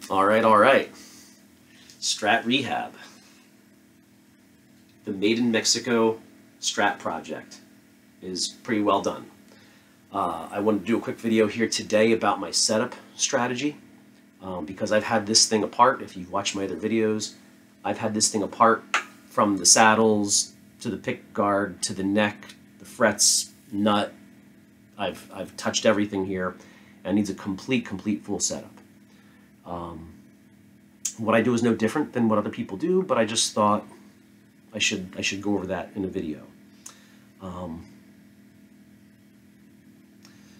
All right. Strat Rehab. The Made in Mexico Strat project is pretty well done. I wanted to do a quick video here today about my setup strategy because I've had this thing apart. If you've watched my other videos, I've had this thing apart from the saddles to the pick guard to the neck, the frets, nut. I've touched everything here and it needs a complete full setup. What I do is no different than what other people do, but I just thought I should go over that in a video.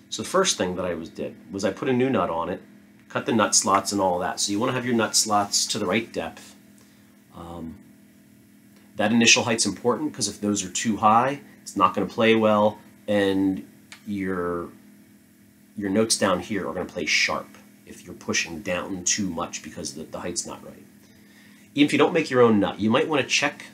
So the first thing that I did was I put a new nut on it, cut the nut slots and all that. So you want to have your nut slots to the right depth. That initial height's important because if those are too high, it's not going to play well, and your notes down here are going to play sharp if you're pushing down too much because the height's not right. Even if you don't make your own nut, you might want to check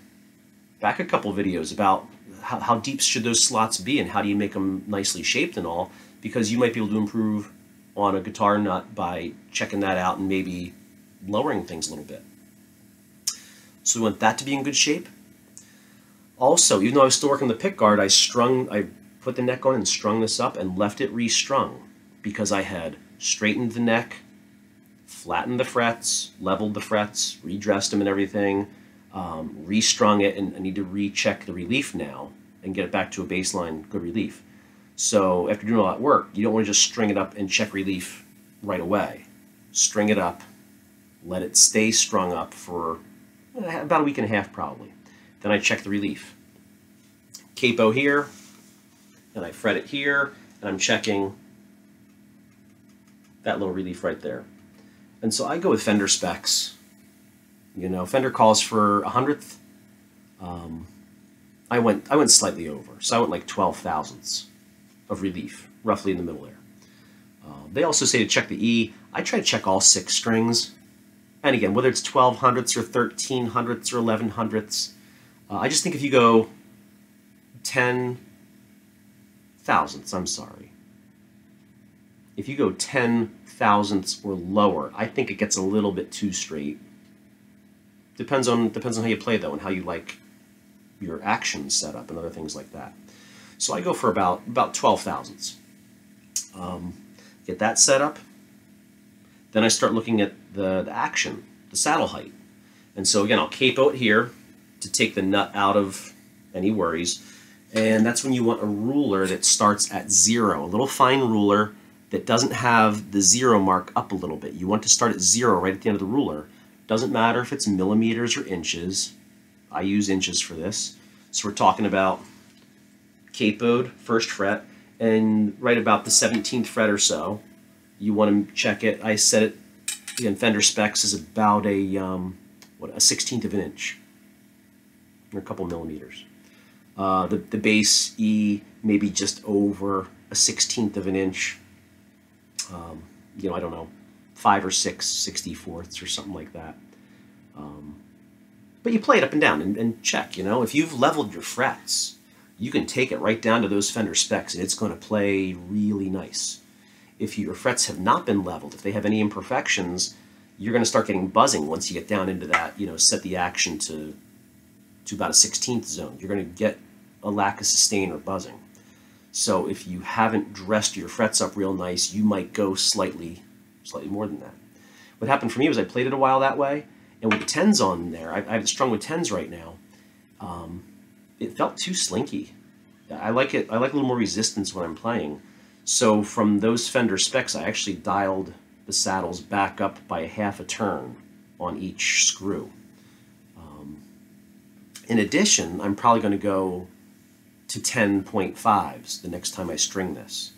back a couple videos about how deep should those slots be and how do you make them nicely shaped and all, because you might be able to improve on a guitar nut by checking that out and maybe lowering things a little bit. So we want that to be in good shape. Also, even though I was still working the pick guard, I put the neck on and strung this up and left it restrung because I had straightened the neck, flattened the frets, leveled the frets, redressed them and everything, restrung it, and I need to recheck the relief now and get it back to a baseline good relief. So after doing all that work, you don't want to just string it up and check relief right away. String it up, let it stay strung up for about a week and a half probably. Then I check the relief. Capo here, and I fret it here, and I'm checking that little relief right there. And so I go with Fender specs. You know, Fender calls for 100th. I went slightly over, so I went like 12 thousandths of relief, roughly in the middle there. They also say to check the E. I try to check all 6 strings. And again, whether it's 12 hundredths or 13 hundredths or 11 hundredths, I just think if you go 10 thousandths, I'm sorry. If you go 10 thousandths or lower, I think it gets a little bit too straight. Depends on how you play though, and how you like your action setup and other things like that. So I go for about 12 thousandths. Get that set up. Then I start looking at the action, the saddle height. And so again, I'll capo it here to take the nut out of any worries. And that's when you want a ruler that starts at 0, a little fine ruler that doesn't have the 0 mark up a little bit. You want to start at 0 right at the end of the ruler. Doesn't matter if it's millimeters or inches. I use inches for this. So we're talking about capoed, first fret, and right about the 17th fret or so, you want to check it. I set it, again, Fender specs is about a 1/16 of an inch, or a couple millimeters. The bass E maybe just over a 1/16 of an inch. You know, I don't know, 5 or 6 64ths or something like that. But you play it up and down and check, you know. If you've leveled your frets, you can take it right down to those Fender specs and it's going to play really nice. If your frets have not been leveled, if they have any imperfections, you're going to start getting buzzing once you get down into that, you know, set the action to about a 16th zone. You're going to get a lack of sustain or buzzing. So if you haven't dressed your frets up real nice, you might go slightly more than that. What happened for me was I played it a while that way, and with the 10s on there, I have it strung with 10s right now, it felt too slinky. I like it. I like a little more resistance when I'm playing. So from those Fender specs, I actually dialed the saddles back up by half a turn on each screw. In addition, I'm probably going to go to 10.5s the next time I string this.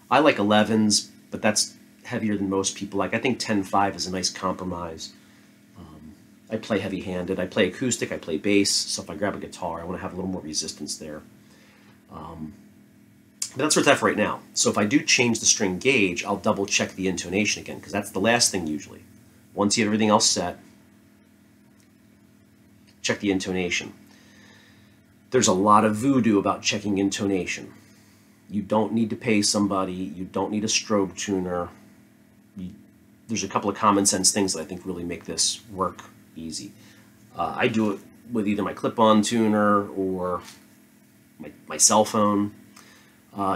I like 11s, but that's heavier than most people like. I think 10.5 is a nice compromise. I play heavy-handed. I play acoustic. I play bass. So if I grab a guitar, I want to have a little more resistance there. But that's where it's at for right now. So if I do change the string gauge, I'll double-check the intonation again, because that's the last thing usually. Once you have everything else set, check the intonation. There's a lot of voodoo about checking intonation. You don't need to pay somebody. You don't need a strobe tuner. there's a couple of common sense things that I think really make this work easy. I do it with either my clip-on tuner or my cell phone.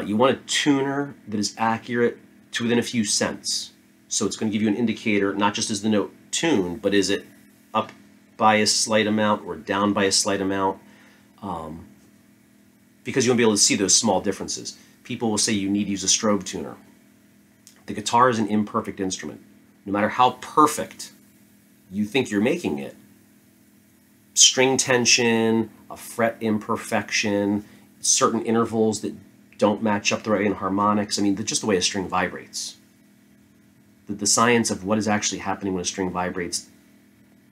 You want a tuner that is accurate to within a few cents. So it's going to give you an indicator, not just is the note tuned, but is it up by a slight amount or down by a slight amount? Because you won't be able to see those small differences. People will say you need to use a strobe tuner. The guitar is an imperfect instrument. No matter how perfect you think you're making it, string tension, a fret imperfection, certain intervals that don't match up the right way in harmonics. I mean, just the way a string vibrates. The science of what is actually happening when a string vibrates,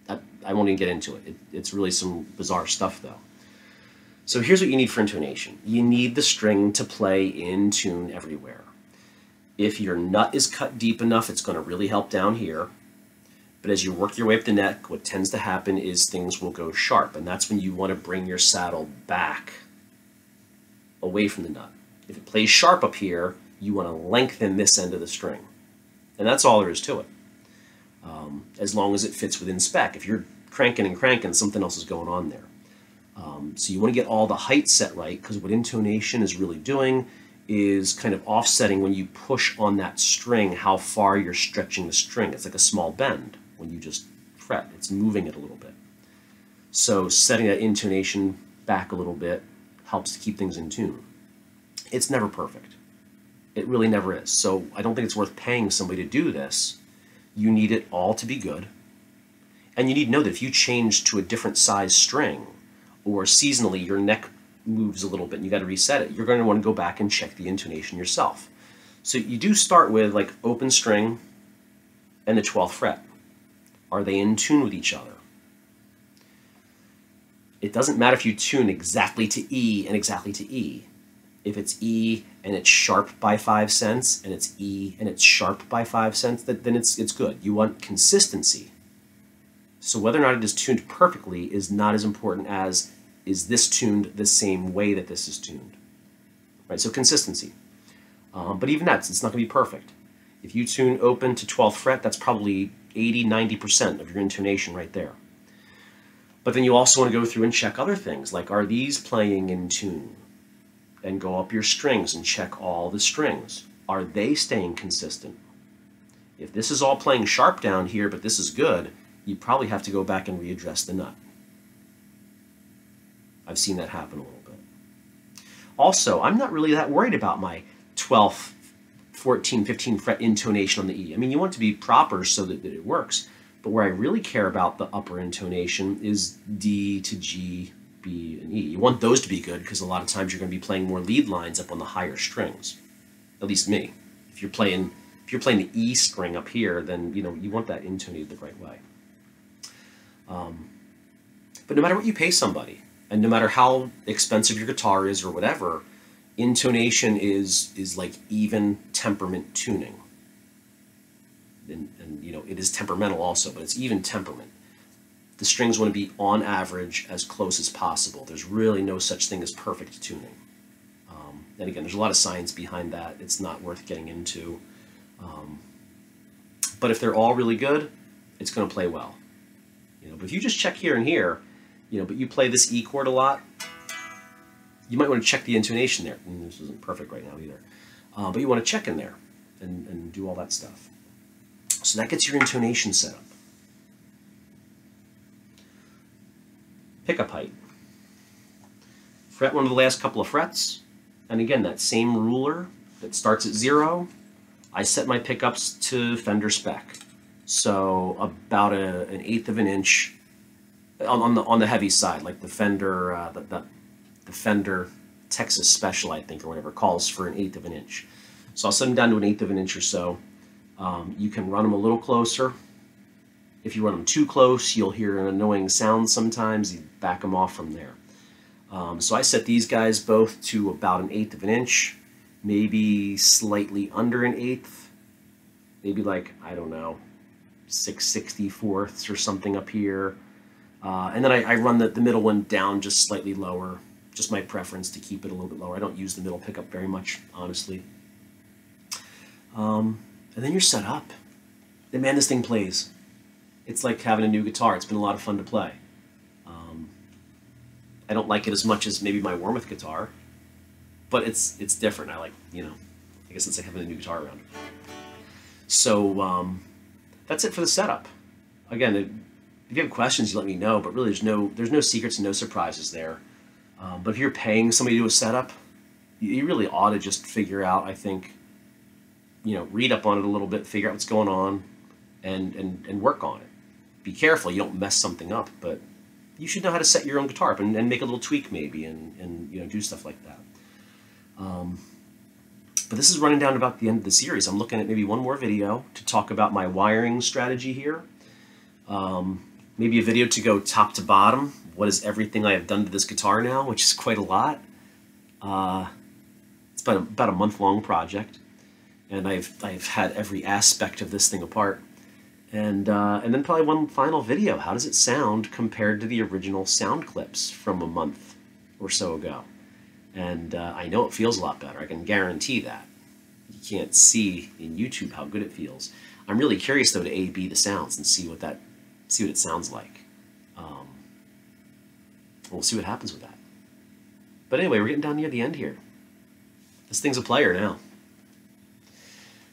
I won't even get into it. It's really some bizarre stuff, though. So here's what you need for intonation. You need the string to play in tune everywhere. If your nut is cut deep enough, it's going to really help down here. But as you work your way up the neck, what tends to happen is things will go sharp, and that's when you want to bring your saddle back away from the nut. If it plays sharp up here, you want to lengthen this end of the string. And that's all there is to it, as long as it fits within spec. If you're cranking and cranking, something else is going on there. So you want to get all the height set right, because what intonation is really doing is kind of offsetting when you push on that string how far you're stretching the string. It's like a small bend when you just fret. It's moving it a little bit. So setting that intonation back a little bit helps to keep things in tune. It's never perfect. It really never is. So I don't think it's worth paying somebody to do this. You need it all to be good. And you need to know that if you change to a different size string, or seasonally your neck moves a little bit and you got to reset it, you're going to want to go back and check the intonation yourself. So you do start with like open string and the 12th fret. Are they in tune with each other? It doesn't matter if you tune exactly to E and exactly to E. If it's E and it's sharp by 5 cents, and it's E and it's sharp by 5 cents, then it's good. You want consistency. So whether or not it is tuned perfectly is not as important as, is this tuned the same way that this is tuned? Right, so consistency. But even it's not going to be perfect. If you tune open to 12th fret, that's probably 80–90% of your intonation right there. But then you also want to go through and check other things, like are these playing in tune? And go up your strings and check all the strings. Are they staying consistent? If this is all playing sharp down here, but this is good, you probably have to go back and readdress the nut. I've seen that happen a little bit. Also, I'm not really that worried about my 12th, 14th, 15th fret intonation on the E. I mean, you want it to be proper so that it works, but where I really care about the upper intonation is D to G, B, and E. You want those to be good because a lot of times you're going to be playing more lead lines up on the higher strings. At least me. If you're playing the E string up here, then you want that intonated the right way. But no matter what you pay somebody, and no matter how expensive your guitar is or whatever, intonation is like even temperament tuning. And it is temperamental also, but it's even temperament. The strings want to be on average as close as possible. There's really no such thing as perfect tuning. And again, there's a lot of science behind that. It's not worth getting into. But if they're all really good, it's going to play well. But if you just check here and here, but you play this E chord a lot, you might want to check the intonation there. And this isn't perfect right now either. But you want to check in there and do all that stuff. So that gets your intonation set up. Pickup height. Fret one of the last couple of frets. And again, that same ruler that starts at 0, I set my pickups to Fender spec. So about an 1/8 of an inch on the heavy side, like the Fender the Fender Texas Special, I think, or whatever, calls for an 1/8 of an inch. So I'll set them down to an 1/8 of an inch or so. You can run them a little closer. If you run them too close, you'll hear an annoying sound sometimes. You back them off from there. So I set these guys both to about an 1/8 of an inch, maybe slightly under an 1/8, maybe like, I don't know, 6/64ths or something up here. And then I run the middle one down just slightly lower, just my preference to keep it a little bit lower. I don't use the middle pickup very much, honestly. And then you're set up. And man, this thing plays. It's like having a new guitar. It's been a lot of fun to play. I don't like it as much as maybe my Warmouth guitar, but it's different. I like, you know, I guess it's like having a new guitar around. So that's it for the setup. Again, if you have questions, you let me know. But really, there's no secrets and no surprises there. But if you're paying somebody to do a setup, you really ought to just figure out, I think, you know, read up on it a little bit, figure out what's going on, and work on it. Be careful you don't mess something up, but you should know how to set your own guitar up and make a little tweak maybe, and you know, do stuff like that. But this is running down about the end of the series. I'm looking at maybe one more video to talk about my wiring strategy here. Maybe a video to go top to bottom. What is everything I have done to this guitar now, which is quite a lot. It's been about a month-long project, and I've had every aspect of this thing apart. And then probably one final video. How does it sound compared to the original sound clips from a month or so ago? And I know it feels a lot better. I can guarantee that. You can't see in YouTube how good it feels. I'm really curious though to A/B the sounds and see what it sounds like. We'll see what happens with that. But anyway, we're getting down near the end here. This thing's a player now.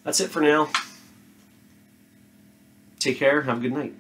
That's it for now. Take care. Have a good night.